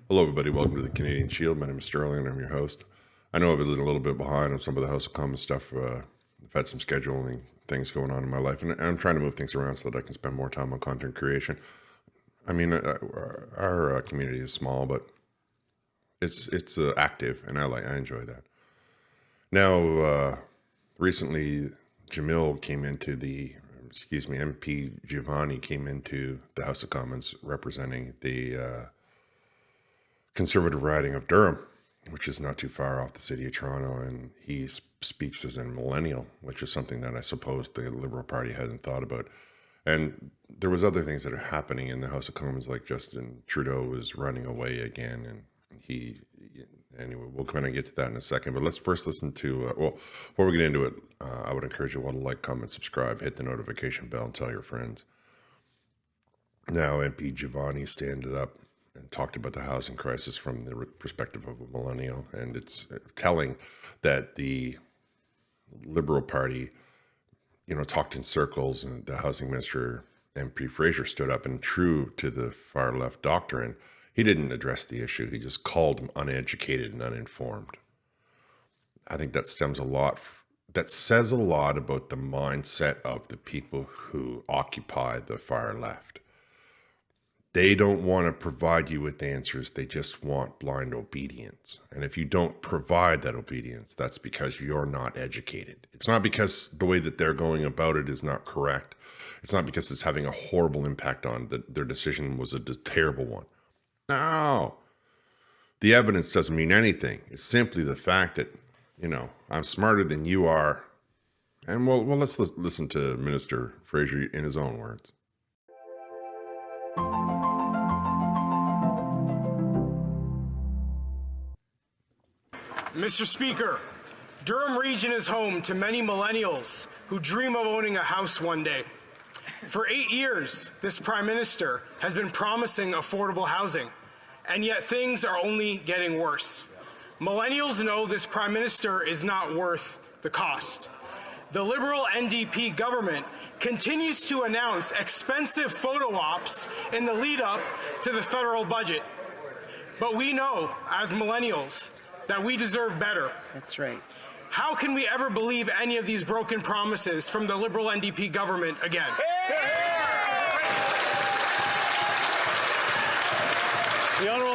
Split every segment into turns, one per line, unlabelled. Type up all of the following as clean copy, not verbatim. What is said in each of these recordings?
Hello, everybody. Welcome to the Canadian Shield. My name is Sterling, and I'm your host. I know I've been a little bit behind on some of the House of Commons stuff. I've had some scheduling things going on in my life, and I'm trying to move things around so that I can spend more time on content creation. I mean, our community is small, but it's active, and I enjoy that. Now, recently, MP Giovanni came into the House of Commons representing the Conservative riding of Durham, which is not too far off the city of Toronto, and he speaks as a millennial, which is something that I suppose the Liberal Party hasn't thought about. And there was other things that are happening in the House of Commons, like Justin Trudeau is running away again, and anyway, we'll kind of get to that in a second, but let's first listen to, before we get into it, I would encourage you all to like, comment, subscribe, hit the notification bell, and tell your friends. Now, MP Giovanni standed up and talked about the housing crisis from the perspective of a millennial, and it's telling that the Liberal Party, talked in circles, and the housing minister, MP Fraser, stood up, and true to the far left doctrine, he didn't address the issue. He just called them uneducated and uninformed. I think that says a lot about the mindset of the people who occupy the far left. They don't want to provide you with answers. They just want blind obedience. And if you don't provide that obedience, that's because you're not educated. It's not because the way that they're going about it is not correct. It's not because it's having a horrible impact on their decision was a terrible one. No. The evidence doesn't mean anything. It's simply the fact that, I'm smarter than you are. And let's listen to Minister Fraser in his own words.
Mr. Speaker, Durham Region is home to many millennials who dream of owning a house one day. For 8 years, this Prime Minister has been promising affordable housing, and yet things are only getting worse. Millennials know this Prime Minister is not worth the cost. The Liberal NDP government continues to announce expensive photo ops in the lead-up to the federal budget. But we know, as millennials, that we deserve better.
That's right.
How can we ever believe any of these broken promises from the Liberal NDP government again?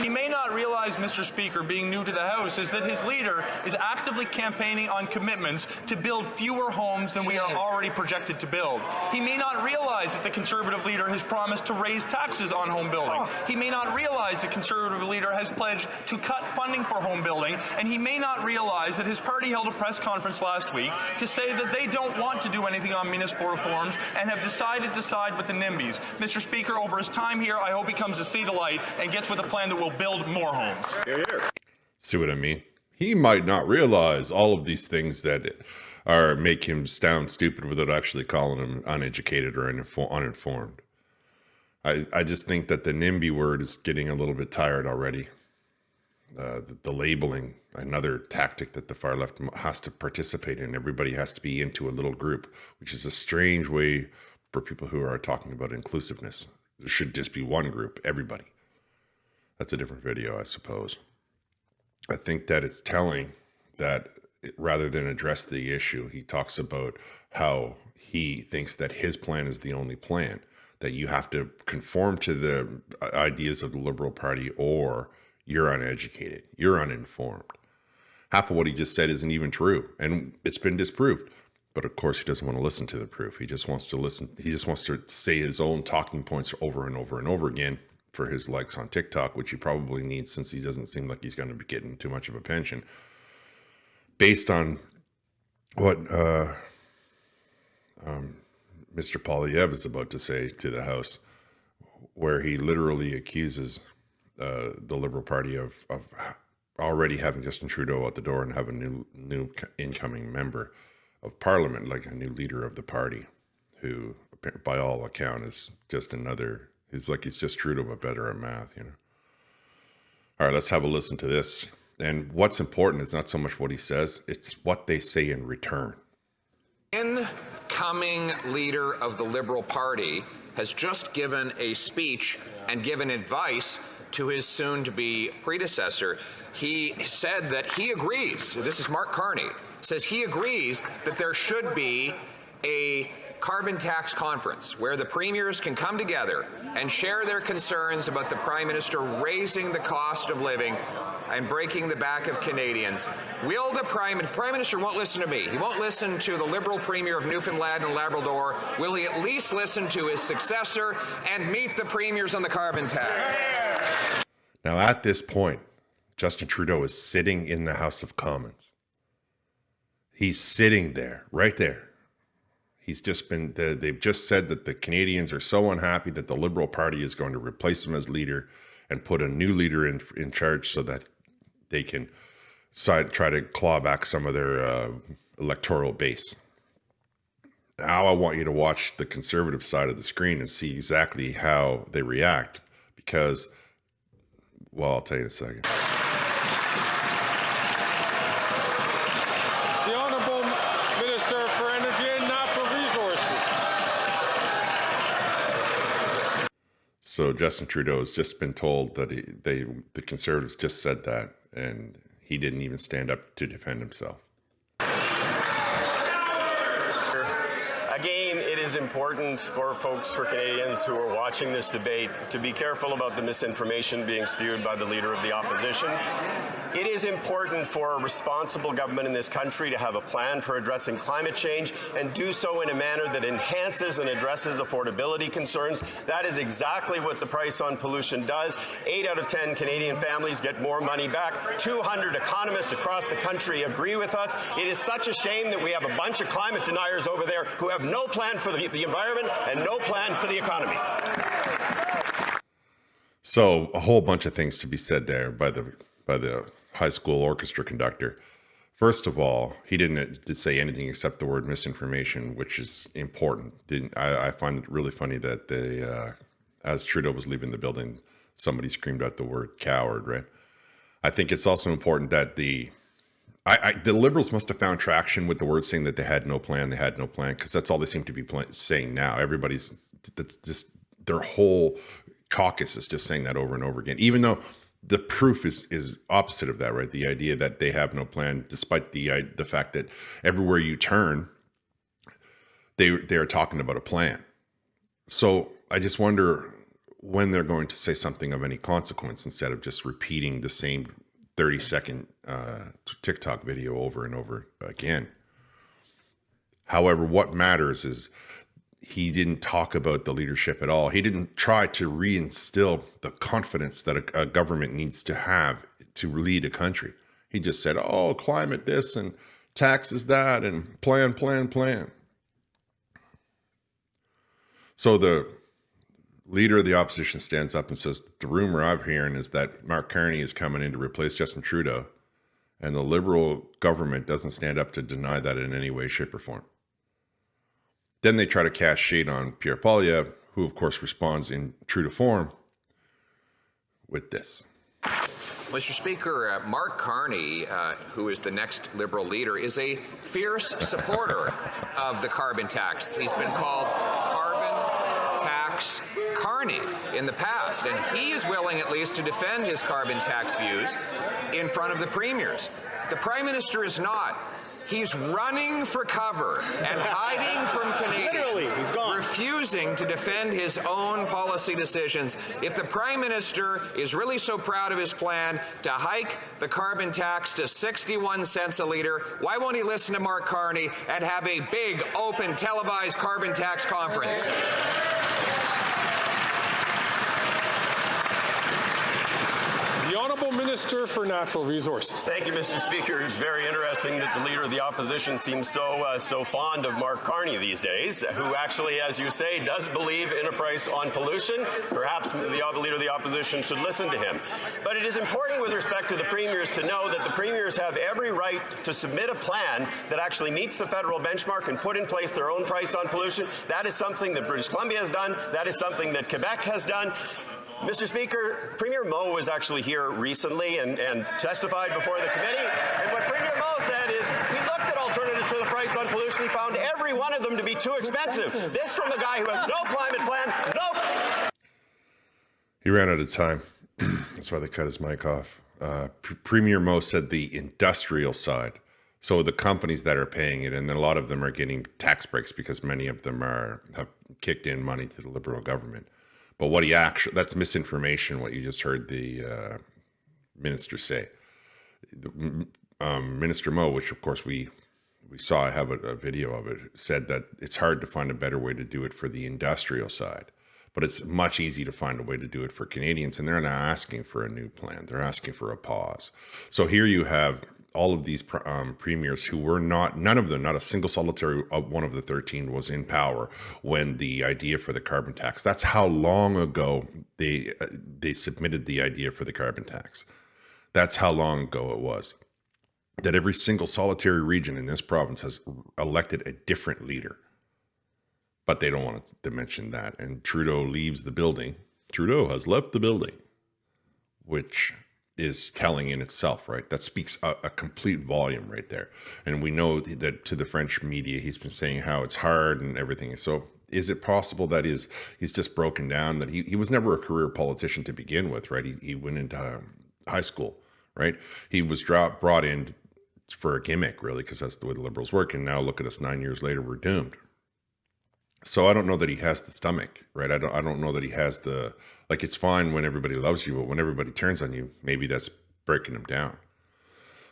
He may not realize, Mr. Speaker, being new to the House, is that his leader is actively campaigning on commitments to build fewer homes than we are already projected to build. He may not realize that the Conservative leader has promised to raise taxes on home building. He may not realize the Conservative leader has pledged to cut funding for home building, and he may not realize that his party held a press conference last week to say that they don't want to do anything on municipal reforms and have decided to side with the NIMBYs. Mr. Speaker, over his time here, I hope he comes to see the light and gets with a plan that will build more homes.
See what I mean? He might not realize all of these things that make him sound stupid without actually calling him uneducated or uninformed. I just think that the NIMBY word is getting a little bit tired already. The labeling, another tactic that the far left has to participate in. Everybody has to be into a little group, which is a strange way for people who are talking about inclusiveness. There should just be one group, everybody. That's a different video, I suppose. I think that it's telling that rather than address the issue, he talks about how he thinks that his plan is the only plan, that you have to conform to the ideas of the Liberal Party or you're uneducated, you're uninformed. Half of what he just said isn't even true, and it's been disproved. But of course, he doesn't want to listen to the proof. He just wants to listen. He just wants to say his own talking points over and over and over again for his likes on TikTok, which he probably needs since he doesn't seem like he's going to be getting too much of a pension. Based on what Mr. Poilievre is about to say to the House, where he literally accuses the Liberal Party of already having Justin Trudeau out the door and have a new incoming member of Parliament, like a new leader of the party, who, by all account, is just another. He's just Trudeau, but better at math, All right, let's have a listen to this. And what's important is not so much what he says, it's what they say in return.
Incoming leader of the Liberal Party has just given a speech and given advice
to his soon-to-be predecessor, he said that he agrees, this is Mark Carney, says he agrees that there should be a carbon tax conference where the premiers can come together and share their concerns about the Prime Minister raising the cost of living and breaking the back of Canadians. Will the Prime Minister won't listen to me, he won't listen to the Liberal Premier of Newfoundland and Labrador, will he at least listen to his successor and meet the premiers on the carbon tax?
Now, at this point, Justin Trudeau is sitting in the House of Commons. He's sitting there, right there. He's just been, they've just said that the Canadians are so unhappy that the Liberal Party is going to replace him as leader and put a new leader in charge so that they can try to claw back some of their electoral base. Now I want you to watch the Conservative side of the screen and see exactly how they react because, well, I'll tell you in a second.
The Honourable Minister for Energy and Natural Resources.
So Justin Trudeau has just been told that the Conservatives just said that, and he didn't even stand up to defend himself.
Again, it is important for folks, for Canadians who are watching this debate, to be careful about the misinformation being spewed by the Leader of the Opposition. It is important for a responsible government in this country to have a plan for addressing climate change and do so in a manner that enhances and addresses affordability concerns. That is exactly what the price on pollution does. 8 out of 10 Canadian families get more money back. 200 economists across the country agree with us. It is such a shame that we have a bunch of climate deniers over there who have no plan for the environment and no plan for the economy.
So a whole bunch of things to be said there by the high school orchestra conductor. First of all, he didn't say anything except the word misinformation, which is important. I find it really funny that as Trudeau was leaving the building, somebody screamed out the word coward, right? I think it's also important that the Liberals must have found traction with the word saying that they had no plan, because that's all they seem to be saying now. That's just their whole caucus is just saying that over and over again, even though the proof is opposite of that, right? The idea that they have no plan, despite the fact that everywhere you turn, they are talking about a plan. So I just wonder when they're going to say something of any consequence instead of just repeating the same 30-second TikTok video over and over again. However, what matters is he didn't talk about the leadership at all. He didn't try to reinstill the confidence that a government needs to have to lead a country. He just said, oh, climate this and taxes that and plan. So the leader of the opposition stands up and says, the rumor I'm hearing is that Mark Carney is coming in to replace Justin Trudeau, and the Liberal government doesn't stand up to deny that in any way, shape, or form. Then they try to cast shade on Pierre Poilievre, who of course responds in true to form with this.
Mr. Speaker, Mark Carney, who is the next Liberal leader, is a fierce supporter of the carbon tax. He's been called Carbon Tax Carney in the past, and he is willing at least to defend his carbon tax views in front of the premiers. The Prime Minister is not. He's running for cover and hiding from Canadians, refusing to defend his own policy decisions. If the Prime Minister is really so proud of his plan to hike the carbon tax to 61 cents a litre, why won't he listen to Mark Carney and have a big, open, televised carbon tax conference?
The Honourable Minister for Natural Resources.
Thank you, Mr. Speaker. It's very interesting that the Leader of the Opposition seems so fond of Mark Carney these days, who actually, as you say, does believe in a price on pollution. Perhaps the Leader of the Opposition should listen to him. But it is important with respect to the premiers to know that the premiers have every right to submit a plan that actually meets the federal benchmark and put in place their own price on pollution. That is something that British Columbia has done. That is something that Quebec has done. Mr. Speaker, Premier Moe was actually here recently and testified before the committee. And what Premier Moe said is he looked at alternatives to the price on pollution. He found every one of them to be too expensive. This from a guy who has no climate plan, no...
He ran out of time. That's why they cut his mic off. Premier Mo said the industrial side. So the companies that are paying it, and then a lot of them are getting tax breaks because many of them have kicked in money to the Liberal government. But what he actually, that's misinformation, what you just heard the minister say. Minister Mo, which of course we saw, I have a video of it, said that it's hard to find a better way to do it for the industrial side. But it's much easier to find a way to do it for Canadians, and they're not asking for a new plan. They're asking for a pause. So here you have all of these premiers who were none of them, not a single solitary one of the 13 was in power when the idea for the carbon tax. That's how long ago they submitted the idea for the carbon tax. That's how long ago it was. That every single solitary region in this province has elected a different leader. But they don't want to mention that. And Trudeau leaves the building. Trudeau has left the building, which is telling in itself, right? That speaks a complete volume right there. And we know that to the French media, he's been saying how it's hard and everything. So is it possible that he's just broken down, that he was never a career politician to begin with, right? He went into high school, right? He was brought in for a gimmick, really, because that's the way the Liberals work. And now look at us 9 years later, we're doomed. So I don't know that he has the stomach, right? I don't know that he has the, like, it's fine when everybody loves you, but when everybody turns on you, maybe that's breaking him down.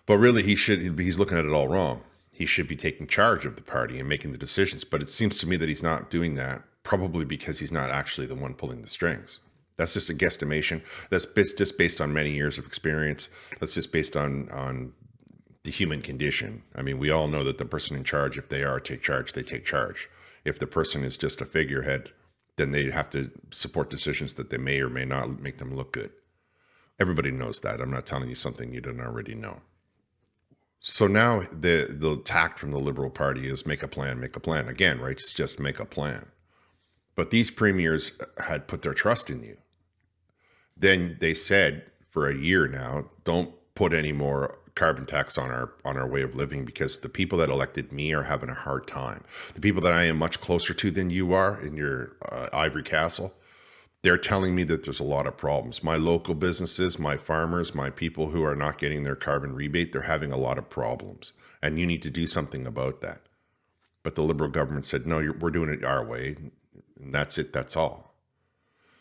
But really, he's looking at it all wrong. He should be taking charge of the party and making the decisions. But it seems to me that he's not doing that, probably because he's not actually the one pulling the strings. That's just a guesstimation. That's just based on many years of experience. That's just based on the human condition. I mean, we all know that the person in charge, if they take charge, they take charge. If the person is just a figurehead, then they have to support decisions that they may or may not make them look good. Everybody knows that. I'm not telling you something you don't already know. So now the tact from the Liberal Party is make a plan, make a plan. Again, right? It's just make a plan. But these premiers had put their trust in you. Then they said for a year now, don't put any more carbon tax on our way of living, because the people that elected me are having a hard time. The people that I am much closer to than you are in your ivory castle, they're telling me that there's a lot of problems. My local businesses, my farmers, my people who are not getting their carbon rebate, they're having a lot of problems, and you need to do something about that. But the Liberal government said, no, we're doing it our way, and that's it, that's all.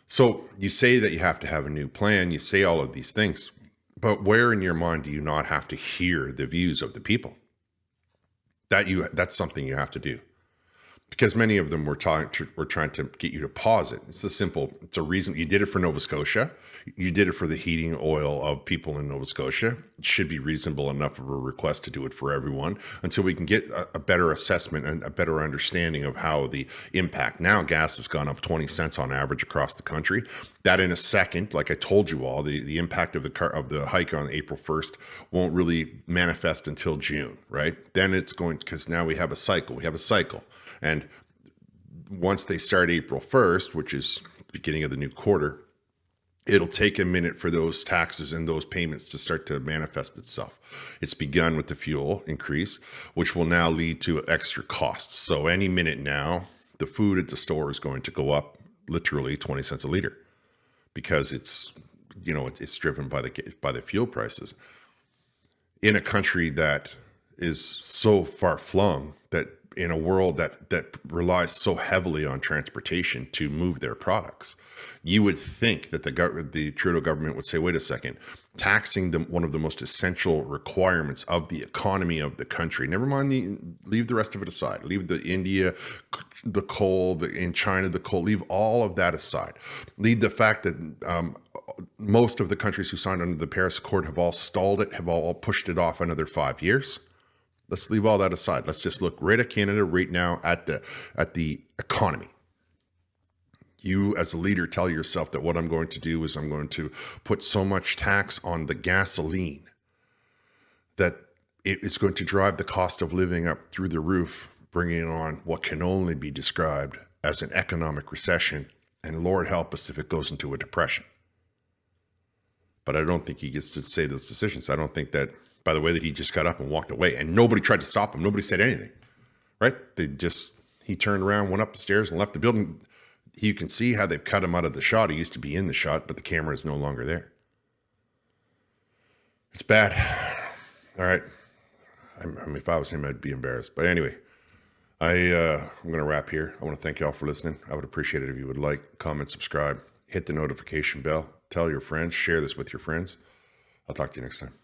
So you say that you have to have a new plan, you say all of these things, but where in your mind do you not have to hear the views of the people? That's something you have to do. Because many of them were trying to get you to pause it. It's a reason. You did it for Nova Scotia. You did it for the heating oil of people in Nova Scotia. It should be reasonable enough of a request to do it for everyone until we can get a better assessment and a better understanding of how the impact. Now gas has gone up 20 cents on average across the country. That in a second, like I told you all, the impact of the hike on April 1st won't really manifest until June, right? Then it's going, because now we have a cycle. And once they start April 1st, which is the beginning of the new quarter, it'll take a minute for those taxes and those payments to start to manifest itself. It's begun with the fuel increase, which will now lead to extra costs. So any minute now, the food at the store is going to go up literally 20 cents a liter, because it's driven by the fuel prices. In a country that is so far flung, that in a world that relies so heavily on transportation to move their products, you would think that the Trudeau government would say, wait a second, taxing one of the most essential requirements of the economy of the country, never mind leave the rest of it aside, leave the India, the coal, in China, the coal, leave all of that aside. Leave the fact that most of the countries who signed under the Paris Accord have all stalled it, have all pushed it off another 5 years. Let's leave all that aside. Let's just look right at Canada right now at the economy. You as a leader tell yourself that what I'm going to do is I'm going to put so much tax on the gasoline that it is going to drive the cost of living up through the roof, bringing on what can only be described as an economic recession. And Lord help us if it goes into a depression. But I don't think he gets to say those decisions. I don't think that, by the way, that he just got up and walked away and nobody tried to stop him. Nobody said anything, right? He turned around, went up the stairs and left the building. You can see how they've cut him out of the shot. He used to be in the shot, but the camera is no longer there. bad. All right. I mean, if I was him, I'd be embarrassed. But anyway, I'm going to wrap here. I want to thank you all for listening. I would appreciate it if you would like, comment, subscribe, hit the notification bell, tell your friends, share this with your friends. I'll talk to you next time.